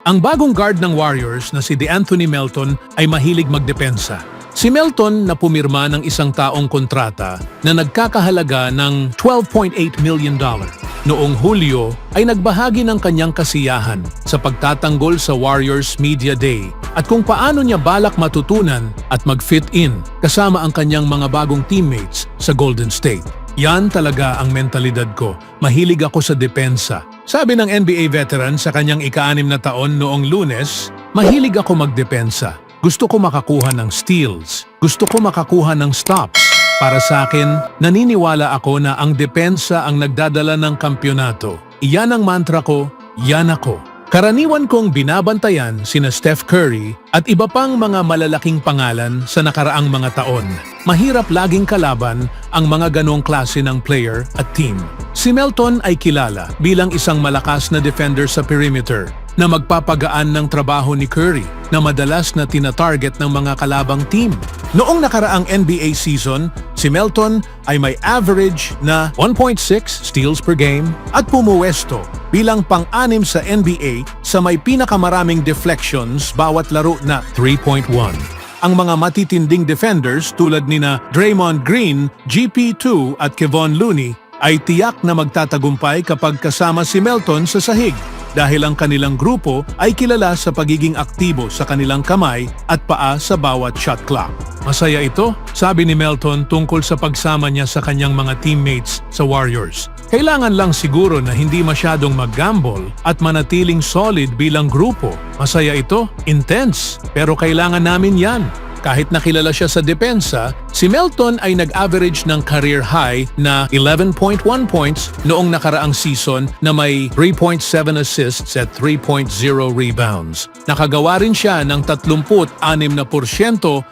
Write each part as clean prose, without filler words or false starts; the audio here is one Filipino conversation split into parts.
Ang bagong guard ng Warriors na si DeAnthony Melton ay mahilig magdepensa. Si Melton na pumirma ng isang taong kontrata na nagkakahalaga ng $12.8 million. Noong Hulyo ay nagbahagi ng kanyang kasiyahan sa pagtatanggol sa Warriors Media Day at kung paano niya balak matutunan at mag-fit in kasama ang kanyang mga bagong teammates sa Golden State. Yan talaga ang mentalidad ko. Mahilig ako sa depensa. Sabi ng NBA veteran sa kanyang ika-6 na taon noong Lunes, mahilig ako magdepensa. Gusto ko makakuha ng steals. Gusto ko makakuha ng stops. Para sa akin, naniniwala ako na ang depensa ang nagdadala ng kampyonato. Iyan ang mantra ko, yan ako. Karaniwan kong binabantayan sina Steph Curry at iba pang mga malalaking pangalan sa nakaraang mga taon. Mahirap laging kalaban ang mga ganong klase ng player at team. Si Melton ay kilala bilang isang malakas na defender sa perimeter na magpapagaan ng trabaho ni Curry na madalas na tina-target ng mga kalabang team. Noong nakaraang NBA season, si Melton ay may average na 1.6 steals per game at pumuwesto bilang pang-6 sa NBA sa may pinakamaraming deflections bawat laro na 3.1. Ang mga matitinding defenders tulad nina Draymond Green, GP2 at Kevon Looney ay tiyak na magtatagumpay kapag kasama si Melton sa sahig dahil ang kanilang grupo ay kilala sa pagiging aktibo sa kanilang kamay at paa sa bawat shot clock. Masaya ito, sabi ni Melton tungkol sa pagsama niya sa kanyang mga teammates sa Warriors. Kailangan lang siguro na hindi masyadong mag-gamble at manatiling solid bilang grupo. Masaya ito, intense, pero kailangan namin yan. Kahit nakilala siya sa depensa, si Melton ay nag-average ng career high na 11.1 points noong nakaraang season na may 3.7 assists at 3.0 rebounds. Nakagawa rin siya ng 36%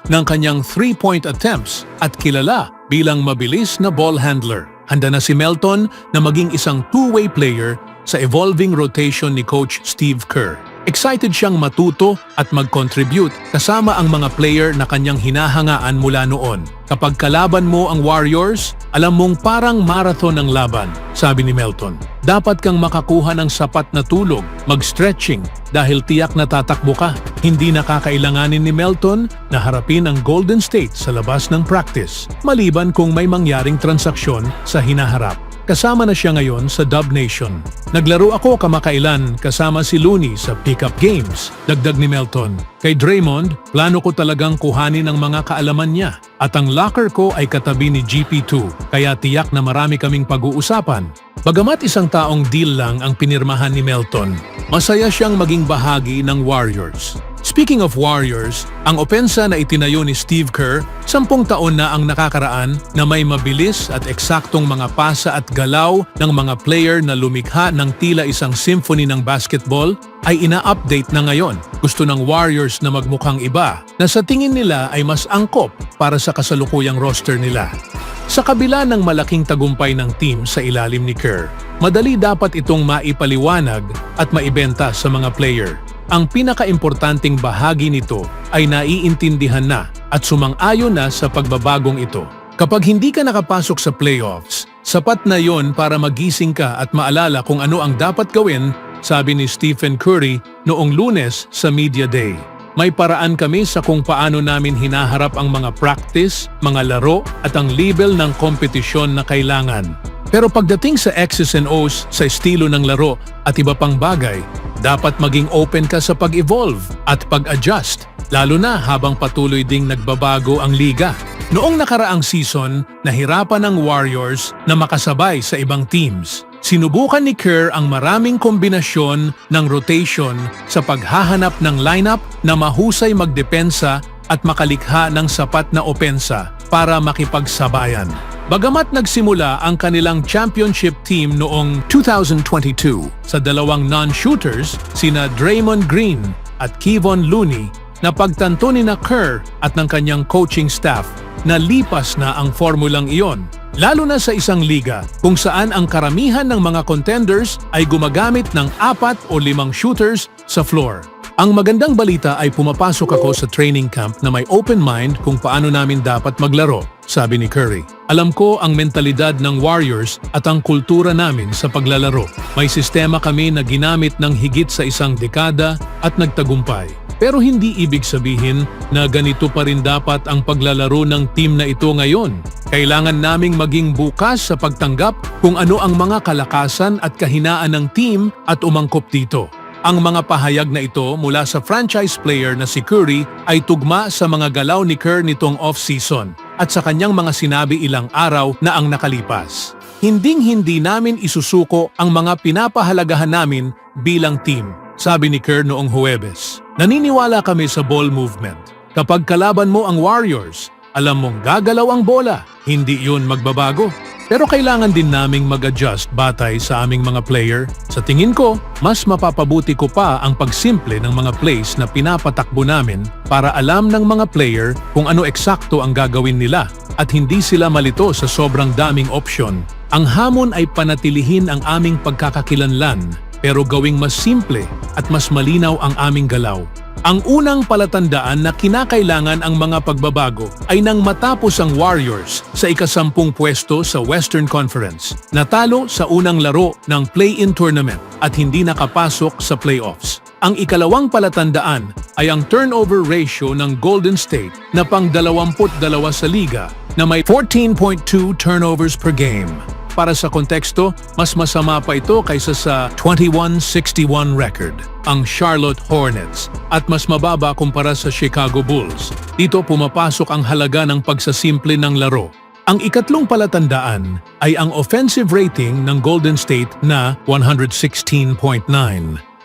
ng kanyang 3-point attempts at kilala bilang mabilis na ball handler. Handa na si Melton na maging isang two-way player sa evolving rotation ni Coach Steve Kerr. Excited siyang matuto at mag-contribute kasama ang mga player na kanyang hinahangaan mula noon. Kapag kalaban mo ang Warriors, alam mong parang marathon ang laban, sabi ni Melton. Dapat kang makakuha ng sapat na tulog, mag-stretching dahil tiyak na tatakbo ka. Hindi nakakailanganin ni Melton na harapin ang Golden State sa labas ng practice, maliban kung may mangyaring transaksyon sa hinaharap. Kasama na siya ngayon sa Dub Nation. Naglaro ako kamakailan kasama si Looney sa pick-up games, dagdag ni Melton. Kay Draymond, plano ko talagang kuhanin ang mga kaalaman niya. At ang locker ko ay katabi ni GP2, kaya tiyak na marami kaming pag-uusapan. Bagamat isang taong deal lang ang pinirmahan ni Melton, masaya siyang maging bahagi ng Warriors. Speaking of Warriors, ang opensa na itinayo ni Steve Kerr, 10 taon na ang nakakaraan na may mabilis at eksaktong mga pasa at galaw ng mga player na lumikha ng tila isang symphony ng basketball, ay ina-update na ngayon. Gusto ng Warriors na magmukhang iba, na sa tingin nila ay mas angkop para sa kasalukuyang roster nila. Sa kabila ng malaking tagumpay ng team sa ilalim ni Kerr, madali dapat itong maipaliwanag at maibenta sa mga player. Ang pinakaimportanteng bahagi nito ay naiintindihan na at sumang-ayon na sa pagbabagong ito. Kapag hindi ka nakapasok sa playoffs, sapat na yon para magising ka at maalala kung ano ang dapat gawin, sabi ni Stephen Curry noong Lunes sa Media Day. May paraan kami sa kung paano namin hinaharap ang mga practice, mga laro at ang level ng kompetisyon na kailangan. Pero pagdating sa X's and O's sa estilo ng laro at iba pang bagay, dapat maging open ka sa pag-evolve at pag-adjust, lalo na habang patuloy ding nagbabago ang liga. Noong nakaraang season, nahirapan ang Warriors na makasabay sa ibang teams. Sinubukan ni Kerr ang maraming kombinasyon ng rotation sa paghahanap ng lineup na mahusay magdepensa at makalikha ng sapat na opensa para makipagsabayan. Bagamat nagsimula ang kanilang championship team noong 2022 sa dalawang non-shooters, sina Draymond Green at Kevon Looney, napagtanto ni Kerr at ng kanyang coaching staff na lipas na ang formulang iyon. Lalo na sa isang liga kung saan ang karamihan ng mga contenders ay gumagamit ng 4 o 5 shooters sa floor. Ang magandang balita ay pumapasok ako sa training camp na may open mind kung paano namin dapat maglaro, sabi ni Curry. Alam ko ang mentalidad ng Warriors at ang kultura namin sa paglalaro. May sistema kami na ginamit ng higit sa isang dekada at nagtagumpay. Pero hindi ibig sabihin na ganito pa rin dapat ang paglalaro ng team na ito ngayon. Kailangan naming maging bukas sa pagtanggap kung ano ang mga kalakasan at kahinaan ng team at umangkop dito. Ang mga pahayag na ito mula sa franchise player na si Curry ay tugma sa mga galaw ni Kerr nitong off-season at sa kanyang mga sinabi ilang araw na ang nakalipas. Hinding-hindi namin isusuko ang mga pinapahalagahan namin bilang team, sabi ni Kerr noong Huwebes. Naniniwala kami sa ball movement. Kapag kalaban mo ang Warriors, alam mong gagalaw ang bola, hindi yun magbabago. Pero kailangan din naming mag-adjust batay sa aming mga player. Sa tingin ko, mas mapapabuti ko pa ang pagsimple ng mga plays na pinapatakbo namin para alam ng mga player kung ano eksakto ang gagawin nila at hindi sila malito sa sobrang daming option. Ang hamon ay panatilihin ang aming pagkakakilanlan pero gawing mas simple at mas malinaw ang aming galaw. Ang unang palatandaan na kinakailangan ang mga pagbabago ay nang matapos ang Warriors sa ika-10 pwesto sa Western Conference. Natalo sa unang laro ng play-in tournament at hindi nakapasok sa playoffs. Ang ikalawang palatandaan ay ang turnover ratio ng Golden State na pang-22 sa liga na may 14.2 turnovers per game. Para sa konteksto, mas masama pa ito kaysa sa 21-61 record, ang Charlotte Hornets, at mas mababa kumpara sa Chicago Bulls. Dito pumapasok ang halaga ng pagsasimple ng laro. Ang ikatlong palatandaan ay ang offensive rating ng Golden State na 116.9.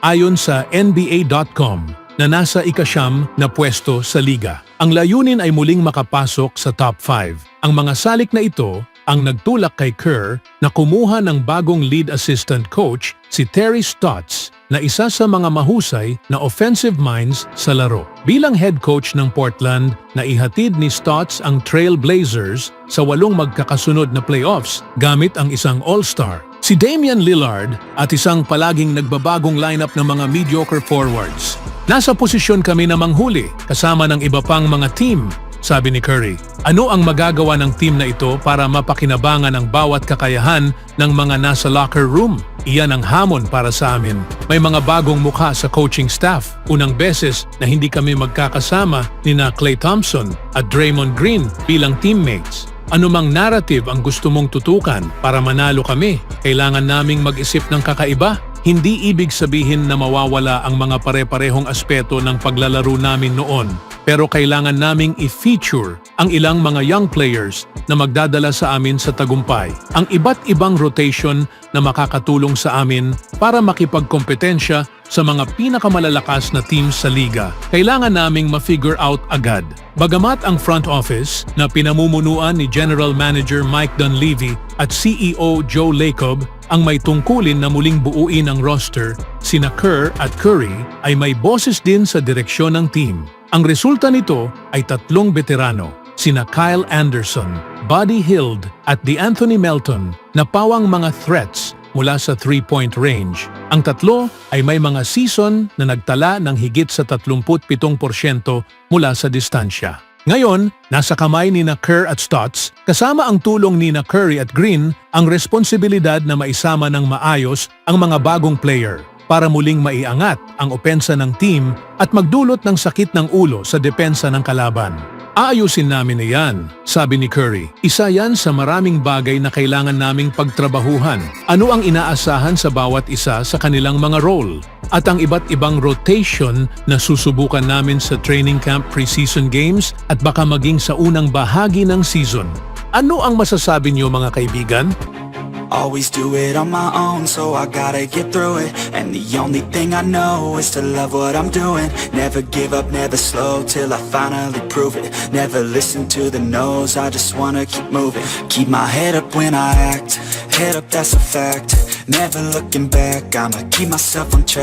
Ayon sa NBA.com na nasa ika-9 na pwesto sa liga. Ang layunin ay muling makapasok sa top 5. Ang mga salik na ito ang nagtulak kay Kerr na kumuha ng bagong lead assistant coach si Terry Stotts na isa sa mga mahusay na offensive minds sa laro. Bilang head coach ng Portland, naihatid ni Stotts ang Trail Blazers sa 8 magkakasunod na playoffs gamit ang isang all-star, si Damian Lillard at isang palaging nagbabagong lineup ng mga mediocre forwards. Nasa posisyon kami na manghuli kasama ng iba pang mga team, sabi ni Curry. Ano ang magagawa ng team na ito para mapakinabangan ang bawat kakayahan ng mga nasa locker room? Iyan ang hamon para sa amin. May mga bagong mukha sa coaching staff. Unang beses na hindi kami magkakasama ni na Klay Thompson at Draymond Green bilang teammates. Anumang narrative ang gusto mong tutukan para manalo kami, kailangan naming mag-isip ng kakaiba. Hindi ibig sabihin na mawawala ang mga pare-parehong aspeto ng paglalaro namin noon. Pero kailangan naming i-feature ang ilang mga young players na magdadala sa amin sa tagumpay. Ang iba't ibang rotation na makakatulong sa amin para makipagkompetensya sa mga pinakamalalakas na teams sa liga. Kailangan naming ma-figure out agad. Bagamat ang front office na pinamumunuan ni General Manager Mike Dunleavy at CEO Joe Lacob ang may tungkulin na muling buuin ang roster, sina Kerr at Curry ay may boses din sa direksyon ng team. Ang resulta nito ay 3 veterano, sina Kyle Anderson, Buddy Hield at DeAnthony Melton na pawang mga threats mula sa 3-point range. Ang 3 ay may mga season na nagtala ng higit sa 37% mula sa distansya. Ngayon, nasa kamay ni na Kerr at Stotts, kasama ang tulong ni na Curry at Green, ang responsibilidad na maisama ng maayos ang mga bagong player para muling maiangat ang opensa ng team at magdulot ng sakit ng ulo sa depensa ng kalaban. Aayusin namin iyan, sabi ni Curry. Isa yan sa maraming bagay na kailangan naming pagtrabahuhan. Ano ang inaasahan sa bawat isa sa kanilang mga role? At ang iba't ibang rotation na susubukan namin sa training camp preseason games at baka maging sa unang bahagi ng season. Ano ang masasabi niyo mga kaibigan? Always do it on my own, so I gotta get through it. And the only thing I know is to love what I'm doing. Never give up, never slow, till I finally prove it. Never listen to the no's, I just wanna keep moving. Keep my head up when I act, head up, that's a fact. Never looking back, I'ma keep myself on track.